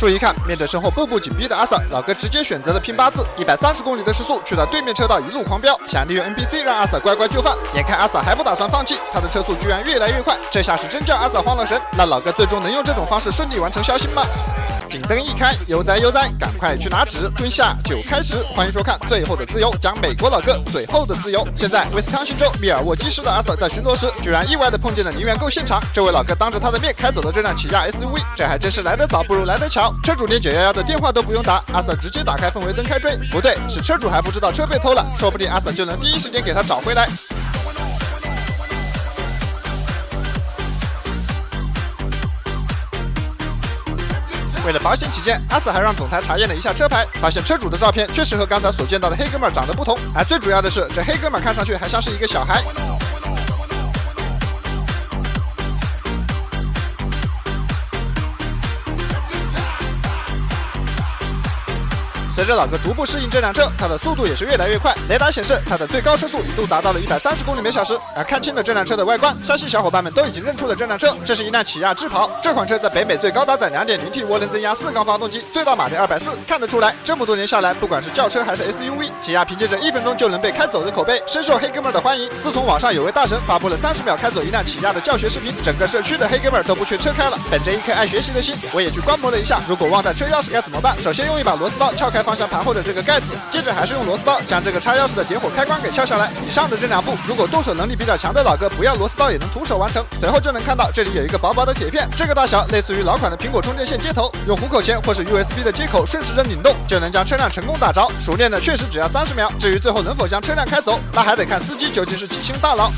注意看，面对身后步步紧逼的阿 Sir， 老哥直接选择了拼8字，130公里的时速去到对面车道一路狂飙，想利用 NPC 让阿 Sir 乖乖就范。眼看阿 Sir 还不打算放弃，他的车速居然越来越快，这下是真叫阿 Sir 慌了神。那老哥最终能用这种方式顺利完成消星吗？警灯一开，悠哉悠哉，赶快去拿纸，蹲下就开始。欢迎收看《最后的自由》，讲美国老哥最后的自由。现在威斯康星州密尔沃基市的阿 Sir 在巡逻时，居然意外的碰见了宁愿购现场。这位老哥当着他的面开走了这辆起亚 SUV， 这还真是来得早不如来得巧。车主连911的电话都不用打，阿 Sir 直接打开氛围灯开追。不对，是车主还不知道车被偷了，说不定阿 Sir 就能第一时间给他找回来。为了保险起见，阿 Sir 还让总台查验了一下车牌，发现车主的照片确实和刚才所见到的黑哥们长得不同，而最主要的是，这黑哥们看上去还像是一个小孩。随着老哥逐步适应这辆车，他的速度也是越来越快。雷达显示，他的最高车速一度达到了130公里每小时。而看清了这辆车的外观，相信小伙伴们都已经认出了这辆车，这是一辆起亚智跑。这款车在北美最高搭载 2.0T 涡轮增压4缸发动机，最大马力240。看得出来，这么多年下来，不管是轿车还是 SUV， 起亚凭借着1分钟就能被开走的口碑，深受黑哥们的欢迎。自从网上有位大神发布了30秒开走一辆起亚的教学视频，整个社区的黑哥们都不缺车开了。本着一颗爱学习的心，我也去观摩了一下，如果忘带车钥匙该怎么办？首先用一把螺丝刀撬开方向盘后的这个盖子，接着还是用螺丝刀将这个插钥匙的点火开关给撬下来。以上的这2步，如果动手能力比较强的老哥，不要螺丝刀也能徒手完成。随后就能看到这里有一个薄薄的铁片，这个大小类似于老款的苹果充电线接头，用虎口钳或是 USB 的接口顺时针拧动，就能将车辆成功打着。熟练的确实只要30秒。至于最后能否将车辆开走，那还得看司机究竟是几星大佬。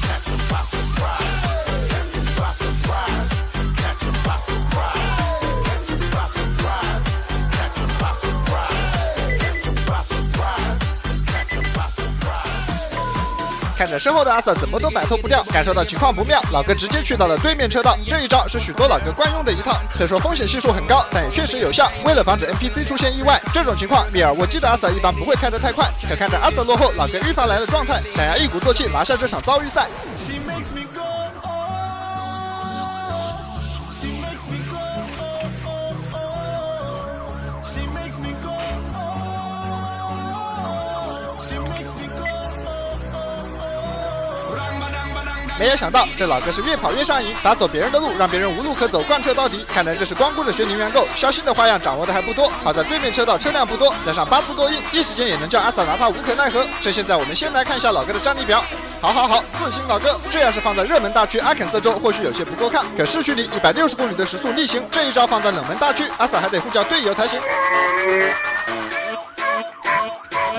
看着身后的阿 Sir 怎么都摆脱不掉，感受到情况不妙，老哥直接去到了对面车道。这一招是许多老哥惯用的一套，虽说风险系数很高，但也确实有效。为了防止 NPC 出现意外，这种情况密尔沃基的阿 Sir 一般不会开得太快。可看着阿 Sir 落后，老哥愈发来了状态，想要一鼓作气拿下这场遭遇赛。没有想到，这老哥是越跑越上瘾，打走别人的路，让别人无路可走，贯彻到底。看来这是光顾着学宁愿购，消星的花样掌握的还不多。好在对面车道车辆不多，加上8字够硬，一时间也能叫阿 Sir 拿他无可奈何。这现在我们先来看一下老哥的战力表。好，4星老哥，这要是放在热门大区阿肯色州，或许有些不够看。可市区里160公里的时速逆行，这一招放在冷门大区，阿 Sir 还得呼叫队友才行。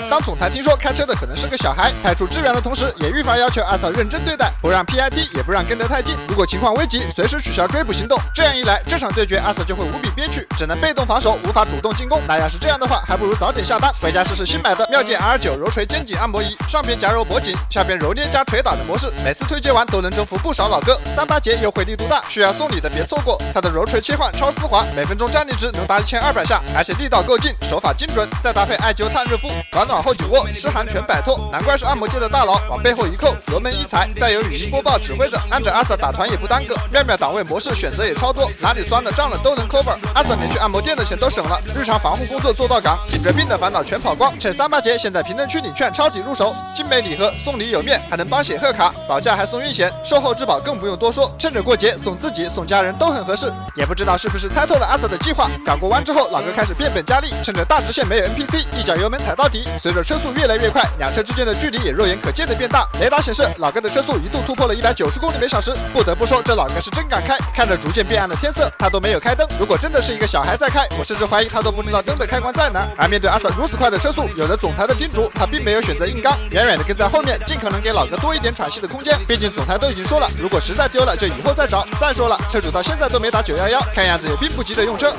当总台听说开车的可能是个小孩，派出支援的同时，也愈发要求阿 Sir 认真对待，不让 PIT， 也不让跟得太近。如果情况危急，随时取消追捕行动。这样一来，这场对决阿 Sir 就会无比憋屈，只能被动防守，无法主动进攻。那要是这样的话，还不如早点下班，回家试试新买的妙健 R9 揉垂肩颈按摩仪，上边夹揉脖颈，下边揉捏加捶打的模式，每次推荐完都能征服不少老哥。38节优惠力度大，需要送礼的别错过。它的揉垂切换超丝滑，每分钟站立值能达1200下，而且力道够劲，手法精准，再搭配艾灸探热敷，暖后久卧，湿寒全摆脱。难怪是按摩界的大佬，往背后一扣，油门一踩，再有语音播报指挥着，按着阿 Sir 打团也不耽搁。妙档位模式选择也超多，哪里酸的胀了都能 cover。阿 Sir 连去按摩店的钱都省了，日常防护工作做到岗，颈椎病的烦恼全跑光。趁38节现在评论区领券超级入手，精美礼盒，送礼有面，还能帮写贺卡，保价还送运险，售后质保更不用多说。趁着过节送自己送家人都很合适。也不知道是不是猜透了阿 Sir 的计划，转过弯之后，老哥开始变本加厉，趁着大直线没有 NPC， 一脚油门踩到底。随着车速越来越快，两车之间的距离也肉眼可见的变大。雷达显示，老哥的车速一度突破了190公里每小时。不得不说，这老哥是真敢开。看着逐渐变暗的天色，他都没有开灯。如果真的是一个小孩在开，我甚至怀疑他都不知道灯的开关在哪。而面对阿 Sir 如此快的车速，有了总台的叮嘱，他并没有选择硬刚，远远的跟在后面，尽可能给老哥多一点喘息的空间。毕竟总台都已经说了，如果实在丢了，就以后再找。再说了，车主到现在都没打911，看样子也并不急着用车。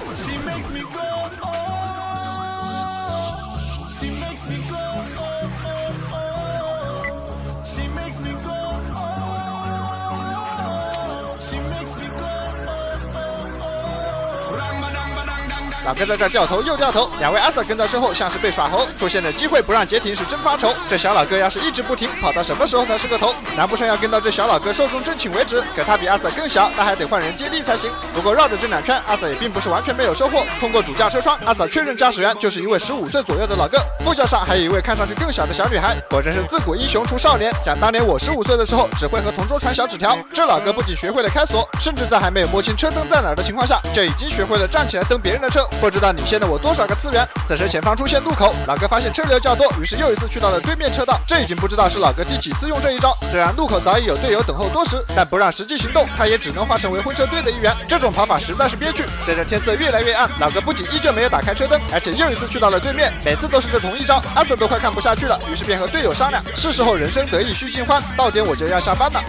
老哥在这掉头又掉头，两位阿 Sir 跟在身后像是被耍猴，出现的机会不让截停是真发愁。这小老哥要是一直不停，跑到什么时候才是个头？难不成要跟到这小老哥寿终正寝为止？可他比阿 Sir 更小，那还得换人接力才行。不过绕着这2圈，阿 Sir 也并不是完全没有收获。通过主驾车窗，阿 Sir 确认驾驶员就是一位15岁左右的老哥，副驾上还有一位看上去更小的小女孩。果真是自古英雄出少年，想当年我15岁的时候，只会和同桌传小纸条。这老哥不仅学会了开锁，甚至在还没有摸清车灯在哪儿的情况下，就已经学会了站起来蹬别人的车。不知道领先了我多少个次元。此时前方出现路口，老哥发现车流较多，于是又一次去到了对面车道。这已经不知道是老哥第几次用这一招。虽然路口早已有队友等候多时，但不让实际行动，他也只能化成为婚车队的一员。这种跑法实在是憋屈。随着天色越来越暗，老哥不仅依旧没有打开车灯，而且又一次去到了对面，每次都是这同一招。阿 Sir 都快看不下去了，于是便和队友商量，是时候人生得意须尽欢，到点我就要下班了。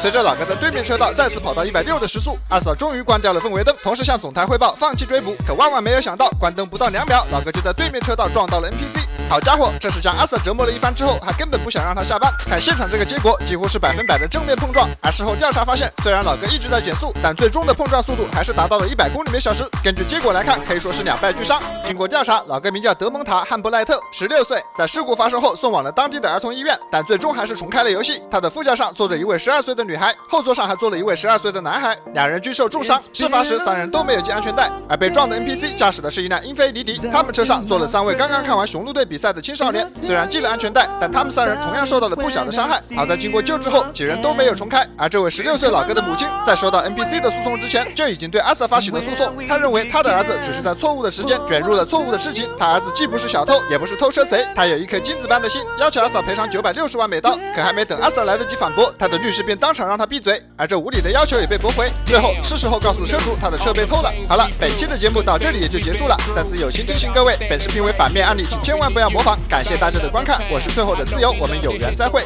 随着老哥在对面车道再次跑到160的时速，阿 Sir 终于关掉了氛围灯，同时向总台汇报放弃追捕。可万万没有想到，关灯不到2秒，老哥就在对面车道撞到了 NPC。好家伙，这是将阿 Sir 折磨了一番之后，还根本不想让他下班。看现场这个结果，几乎是100%的正面碰撞。而事后调查发现，虽然老哥一直在减速，但最终的碰撞速度还是达到了100公里每小时。根据结果来看，可以说是2败俱伤。经过调查，老哥名叫德蒙塔·汉布赖特，16岁，在事故发生后送往了当地的儿童医院，但最终还是重开了游戏。他的副驾上坐着一位12岁的女孩，后座上还坐了一位12岁的男孩，两人均受重伤。事发时3人都没有系安全带，而被撞的 NPC 驾驶的是一辆英菲尼迪，他们车上坐了3位刚刚看完雄鹿队比赛的青少年。虽然系了安全带，但他们3人同样受到了不小的伤害。好在经过救治后，几人都没有重开。而这位16岁老哥的母亲，在收到 NPC 的诉讼之前，就已经对阿 Sir 发起了诉讼。他认为他的儿子只是在错误的时间卷入了错误的事情，他儿子既不是小偷，也不是偷车贼，他有一颗金子般的心，要求阿 Sir 赔偿960万美刀。可还没等阿 Sir 来得及反驳，他的律师便当场让他闭嘴，而这无理的要求也被驳回。最后是时候告诉车主，他的车被偷了。好了，本期的节目到这里也就结束了。再次友情提醒各位，本视频为反面案例，请千万不要模仿。感谢大家的观看，我是最后的自由，我们有缘再会。